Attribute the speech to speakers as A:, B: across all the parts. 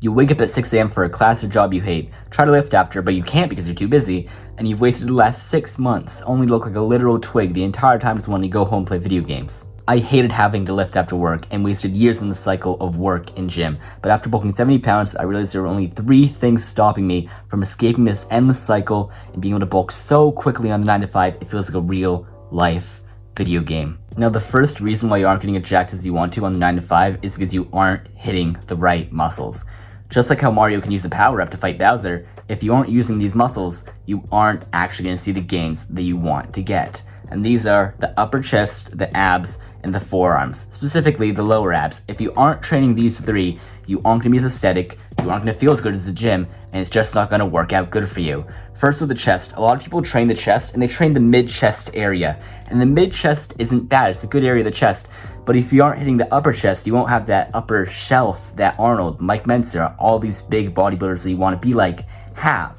A: You wake up at 6 a.m. for a class or job you hate, try to lift after, but you can't because you're too busy, and you've wasted the last 6 months, only look like a literal twig the entire time just wanting to go home and play video games. I hated having to lift after work and wasted years in the cycle of work and gym, but after bulking 70 pounds, I realized there were only 3 things stopping me from escaping this endless cycle and being able to bulk so quickly on the 9 to 5, it feels like a real life video game. Now, the first reason why you aren't getting as jacked as you want to on the 9 to 5 is because you aren't hitting the right muscles. Just like how Mario can use a power-up to fight Bowser, if you aren't using these muscles, you aren't actually going to see the gains that you want to get. And these are the upper chest, the abs, and the forearms, specifically the lower abs. If you aren't training these 3, you aren't going to be as aesthetic, you aren't going to feel as good as the gym, and it's just not going to work out good for you. First with the chest, a lot of people train the chest, and they train the mid-chest area. And the mid-chest isn't bad, it's a good area of the chest. But if you aren't hitting the upper chest, you won't have that upper shelf that Arnold, Mike Mentzer, all these big bodybuilders that you want to be like have.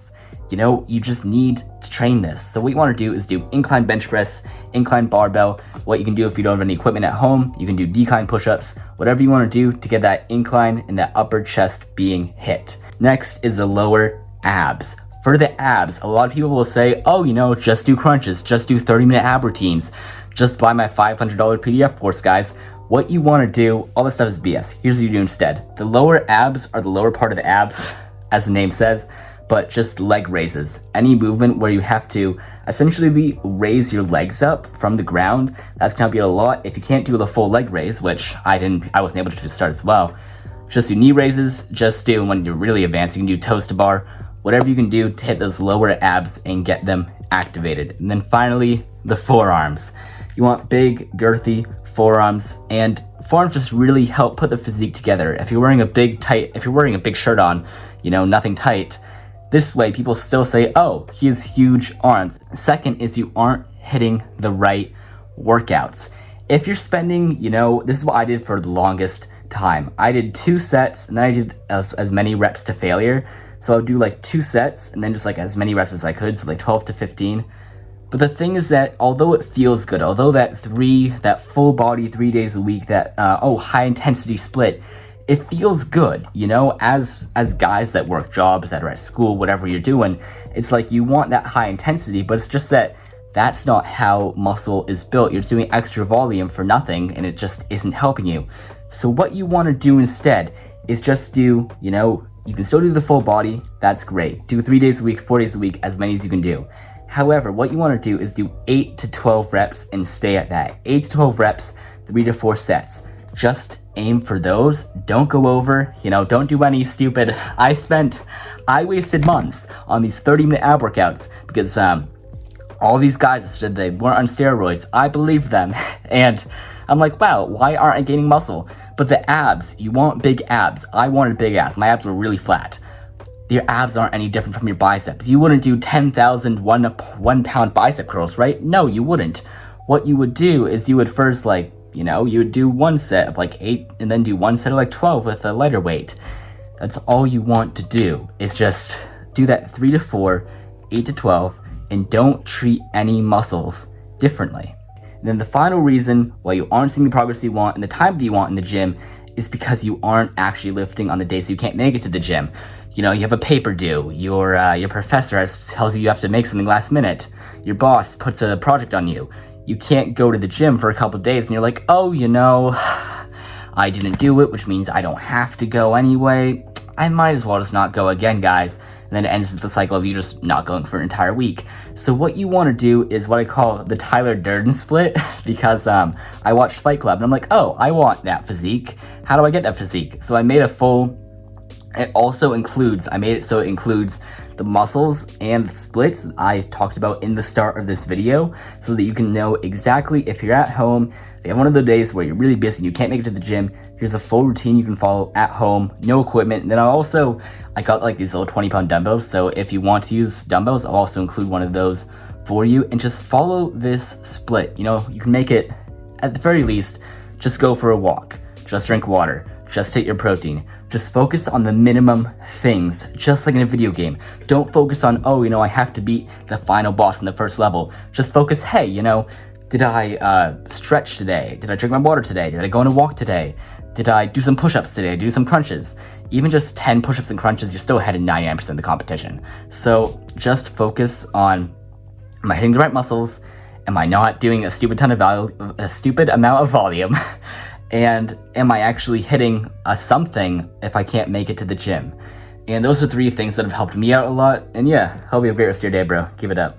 A: You know, you just need to train this. So what you want to do is do incline bench press, incline barbell. What you can do if you don't have any equipment at home, you can do decline push-ups, whatever you want to do to get that incline and that upper chest being hit. Next is the lower abs. For the abs, a lot of people will say, oh, you know, just do crunches, just do 30-minute ab routines. Just buy my $500 PDF course, guys. What you want to do, all this stuff is BS. Here's what you do instead. The lower abs are the lower part of the abs, as the name says, but just leg raises. Any movement where you have to essentially raise your legs up from the ground, that's gonna be a lot. If you can't do the full leg raise, which I wasn't able to start as well, just do knee raises, just do, when you're really advanced, you can do toes to bar, whatever you can do to hit those lower abs and get them activated. And then finally, the forearms. You want big, girthy forearms, and forearms just really help put the physique together. If you're wearing a big shirt on, you know, nothing tight, this way people still say, oh, he has huge arms. Second is you aren't hitting the right workouts. If you're spending, you know, this is what I did for the longest time. I did 2 sets, and then I did as many reps to failure. So I would do like 2 sets, and then just like as many reps as I could, so like 12 to 15. But the thing is that although it feels good, although that full body 3 days a week, that high intensity split, it feels good, you know, as guys that work jobs, that are at school, whatever you're doing, it's like you want that high intensity, but it's just that that's not how muscle is built. You're just doing extra volume for nothing, and it just isn't helping you. So what you want to do instead is just do, you know, you can still do the full body, that's great. Do 3 days a week, 4 days a week, as many as you can do. However, what you want to do is do 8 to 12 reps and stay at that. 8 to 12 reps, 3 to 4 sets. Just aim for those. Don't go over, you know, don't do any stupid. I wasted months on these 30-minute ab workouts because all these guys said they weren't on steroids. I believed them. And I'm like, wow, why aren't I gaining muscle? But the abs, you want big abs. I wanted big abs. My abs were really flat. Your abs aren't any different from your biceps. You wouldn't do 10,000 one-pound bicep curls, right? No, you wouldn't. What you would do is you would first, like, you know, you would do 1 set of like 8 and then do 1 set of like 12 with a lighter weight. That's all you want to do, is just do that 3 to 4, 8 to 12, and don't treat any muscles differently. And then the final reason why you aren't seeing the progress you want and the time that you want in the gym is because you aren't actually lifting on the days you can't make it to the gym. You know, you have a paper due, your professor tells you have to make something last minute, your boss puts a project on you, you can't go to the gym for a couple days, and you're like, oh, you know, I didn't do it, which means I don't have to go anyway, I might as well just not go again, guys. And then it ends the cycle of you just not going for an entire week. So what you want to do is what I call the Tyler Durden split, because I watched Fight Club, and I'm like, oh, I want that physique. How do I get that physique? So I made a full... I made it so it includes the muscles and the splits I talked about in the start of this video, so that you can know exactly if you're at home, if you have one of the days where you're really busy and you can't make it to the gym, here's a full routine you can follow at home, no equipment. And then I got like these little 20-pound dumbbells, so if you want to use dumbbells, I'll also include one of those for you, and just follow this split. You know, you can make it, at the very least, just go for a walk, just drink water, just take your protein. Just focus on the minimum things, just like in a video game. Don't focus on, oh, you know, I have to beat the final boss in the first level. Just focus, hey, you know, did I stretch today? Did I drink my water today? Did I go on a walk today? Did I do some push-ups today? Do some crunches? even just 10 push-ups and crunches, you're still ahead in 99% of the competition. So just focus on, am I hitting the right muscles? Am I not doing a stupid amount of volume? And am I actually hitting a something if I can't make it to the gym? And those are 3 things that have helped me out a lot. And yeah, hope you have a great rest of your day, bro. Keep it up.